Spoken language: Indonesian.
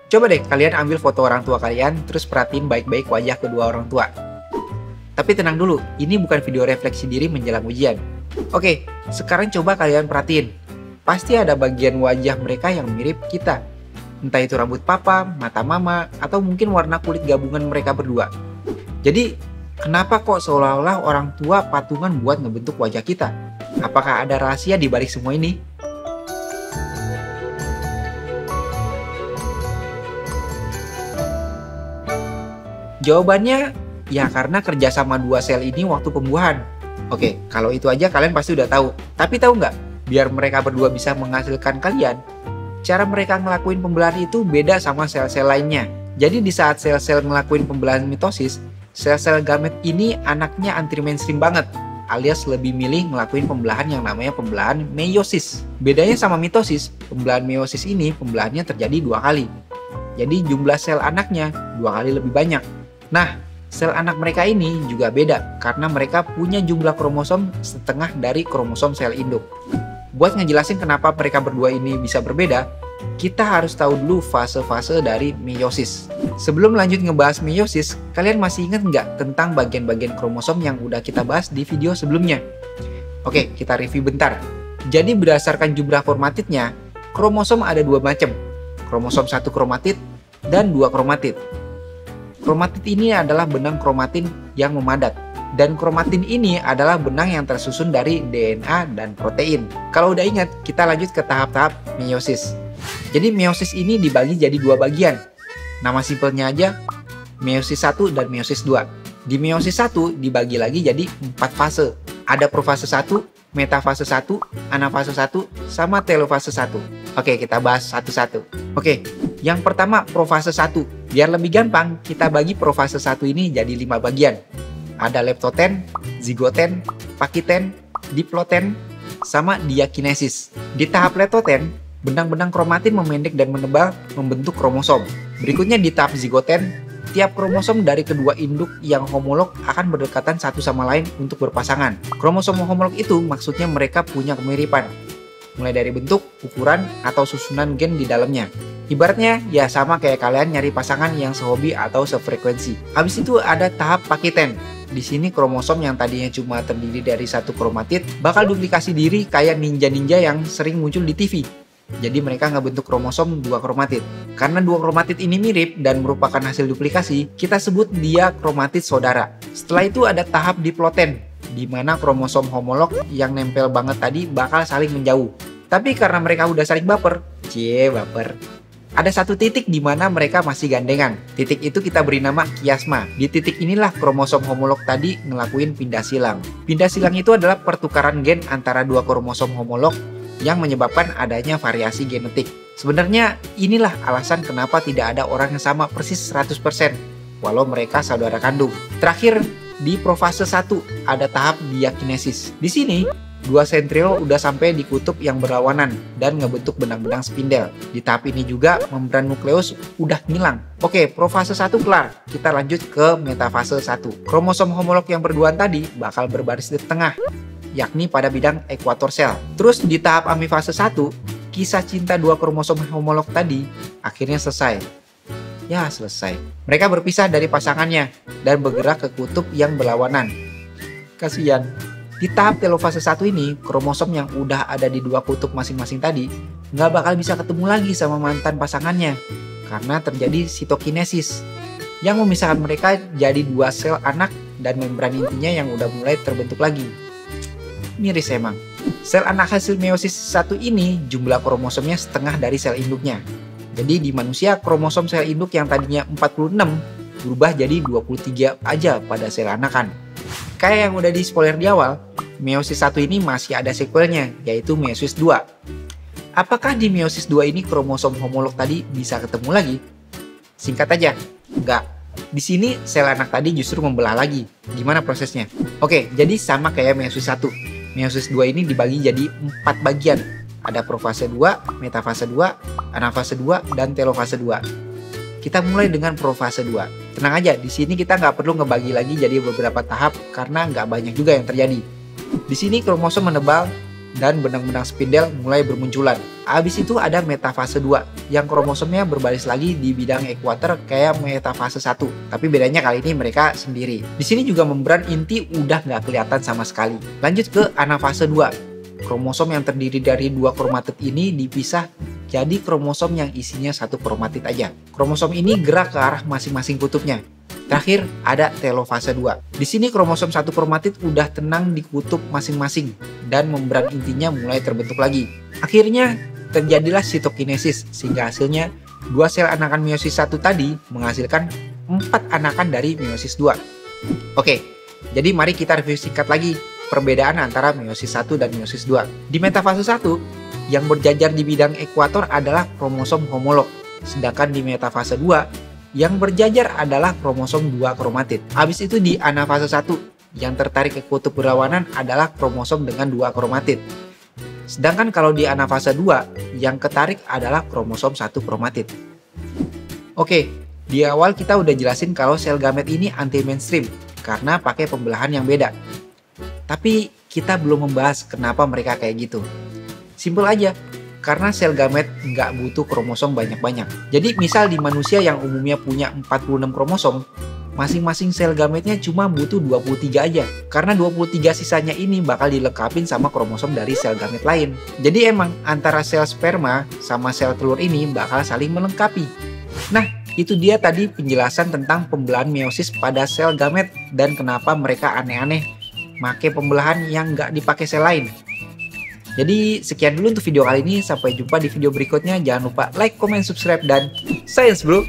Coba deh kalian ambil foto orang tua kalian, terus perhatiin baik-baik wajah kedua orang tua. Tapi tenang dulu, ini bukan video refleksi diri menjelang ujian. Oke, sekarang coba kalian perhatiin. Pasti ada bagian wajah mereka yang mirip kita. Entah itu rambut papa, mata mama, atau mungkin warna kulit gabungan mereka berdua. Jadi, kenapa kok seolah-olah orang tua patungan buat ngebentuk wajah kita? Apakah ada rahasia di balik semua ini? Jawabannya, ya karena kerjasama dua sel ini waktu pembuahan. Oke, kalau itu aja kalian pasti udah tahu. Tapi tahu nggak, biar mereka berdua bisa menghasilkan kalian, cara mereka ngelakuin pembelahan itu beda sama sel-sel lainnya. Jadi di saat sel-sel ngelakuin pembelahan mitosis, sel-sel gamet ini anaknya anti mainstream banget, alias lebih milih ngelakuin pembelahan yang namanya pembelahan meiosis. Bedanya sama mitosis, pembelahan meiosis ini pembelahannya terjadi 2 kali. Jadi jumlah sel anaknya 2 kali lebih banyak. Nah, sel anak mereka ini juga beda karena mereka punya jumlah kromosom setengah dari kromosom sel induk. Buat ngejelasin kenapa mereka berdua ini bisa berbeda, kita harus tahu dulu fase-fase dari meiosis. Sebelum lanjut ngebahas meiosis, kalian masih ingat nggak tentang bagian-bagian kromosom yang udah kita bahas di video sebelumnya? Oke, kita review bentar. Jadi berdasarkan jumlah kromatidnya, kromosom ada 2 macam. Kromosom 1 kromatid dan 2 kromatid. Kromatid ini adalah benang kromatin yang memadat. Dan kromatin ini adalah benang yang tersusun dari DNA dan protein. Kalau udah ingat, kita lanjut ke tahap-tahap meiosis. Jadi meiosis ini dibagi jadi 2 bagian. Nama simpelnya aja, meiosis 1 dan meiosis 2. Di meiosis 1 dibagi lagi jadi 4 fase. Ada profase 1, metafase 1, anafase 1, sama telofase 1. Oke, kita bahas satu-satu. Oke, yang pertama profase 1. Biar lebih gampang, kita bagi profase 1 ini jadi 5 bagian. Ada leptoten, zigoten, pakiten, diploten, sama diakinesis. Di tahap leptoten, benang-benang kromatin memendek dan menebal membentuk kromosom. Berikutnya di tahap zigoten, tiap kromosom dari kedua induk yang homolog akan berdekatan satu sama lain untuk berpasangan. Kromosom homolog itu maksudnya mereka punya kemiripan, mulai dari bentuk, ukuran, atau susunan gen di dalamnya. Ibaratnya ya sama kayak kalian nyari pasangan yang sehobi atau sefrekuensi. Habis itu ada tahap pakiten. Di sini kromosom yang tadinya cuma terdiri dari 1 kromatid bakal duplikasi diri kayak ninja-ninja yang sering muncul di TV. Jadi mereka ngebentuk kromosom 2 kromatid. Karena 2 kromatid ini mirip dan merupakan hasil duplikasi, kita sebut dia kromatid saudara. Setelah itu ada tahap diploten, di mana kromosom homolog yang nempel banget tadi bakal saling menjauh. Tapi karena mereka udah saling baper, ada satu titik di mana mereka masih gandengan. Titik itu kita beri nama kiasma. Di titik inilah kromosom homolog tadi ngelakuin pindah silang. Pindah silang itu adalah pertukaran gen antara 2 kromosom homolog yang menyebabkan adanya variasi genetik. Sebenarnya inilah alasan kenapa tidak ada orang yang sama persis 100%, walau mereka saudara kandung. Terakhir, di profase 1 ada tahap diakinesis. Di sini 2 sentriol udah sampai di kutub yang berlawanan dan ngebentuk benang-benang spindel. Di tahap ini juga membran nukleus udah ngilang. Oke, profase 1 kelar. Kita lanjut ke metafase 1. Kromosom homolog yang berduaan tadi bakal berbaris di tengah, yakni pada bidang ekuator sel. Terus di tahap amifase 1, kisah cinta 2 kromosom homolog tadi akhirnya selesai. Ya, selesai. Mereka berpisah dari pasangannya dan bergerak ke kutub yang berlawanan. Kasian. Di tahap telofase 1 ini, kromosom yang udah ada di 2 kutub masing-masing tadi nggak bakal bisa ketemu lagi sama mantan pasangannya karena terjadi sitokinesis yang memisahkan mereka jadi 2 sel anak dan membran intinya yang udah mulai terbentuk lagi. Miris emang. Sel anak hasil meiosis 1 ini jumlah kromosomnya setengah dari sel induknya. Jadi di manusia kromosom sel induk yang tadinya 46 berubah jadi 23 aja pada sel anakan. Kayak yang udah di spoiler di awal, meiosis 1 ini masih ada sequelnya, yaitu meiosis 2. Apakah di meiosis 2 ini kromosom homolog tadi bisa ketemu lagi? Singkat aja, enggak. Di sini sel anak tadi justru membelah lagi. Gimana prosesnya? Oke, jadi sama kayak meiosis 1. Meiosis 2 ini dibagi jadi 4 bagian. Ada profase 2, metafase 2, anafase 2, dan telofase 2. Kita mulai dengan profase 2. Tenang aja, di sini kita nggak perlu ngebagi lagi jadi beberapa tahap karena nggak banyak juga yang terjadi. Di sini kromosom menebal dan benang-benang spindel mulai bermunculan. Habis itu ada metafase 2 yang kromosomnya berbaris lagi di bidang ekuator kayak metafase 1. Tapi bedanya kali ini mereka sendiri. Di sini juga membran inti udah nggak kelihatan sama sekali. Lanjut ke anafase 2. Kromosom yang terdiri dari 2 kromatid ini dipisah jadi kromosom yang isinya 1 kromatid aja. Kromosom ini gerak ke arah masing-masing kutubnya. Terakhir ada telofase 2. Di sini kromosom 1 kromatid udah tenang di kutub masing-masing dan membran intinya mulai terbentuk lagi. Akhirnya terjadilah sitokinesis sehingga hasilnya 2 sel anakan meiosis 1 tadi menghasilkan 4 anakan dari meiosis 2. Oke, jadi mari kita review singkat lagi perbedaan antara meiosis 1 dan meiosis 2. Di metafase 1, yang berjajar di bidang ekuator adalah kromosom homolog, sedangkan di metafase 2 yang berjajar adalah kromosom 2 kromatid. Habis itu di anafase 1, yang tertarik ke kutub berlawanan adalah kromosom dengan 2 kromatid. Sedangkan kalau di anafase 2, yang ketarik adalah kromosom 1 kromatid. Oke, di awal kita udah jelasin kalau sel gamet ini anti mainstream karena pakai pembelahan yang beda. Tapi kita belum membahas kenapa mereka kayak gitu. Simpel aja, karena sel gamet nggak butuh kromosom banyak-banyak. Jadi misal di manusia yang umumnya punya 46 kromosom, masing-masing sel gametnya cuma butuh 23 aja. Karena 23 sisanya ini bakal dilengkapin sama kromosom dari sel gamet lain. Jadi emang antara sel sperma sama sel telur ini bakal saling melengkapi. Nah, itu dia tadi penjelasan tentang pembelahan meiosis pada sel gamet dan kenapa mereka aneh-aneh make pembelahan yang nggak dipakai sel lain. Jadi sekian dulu untuk video kali ini, sampai jumpa di video berikutnya. Jangan lupa like, comment, subscribe, dan science bro!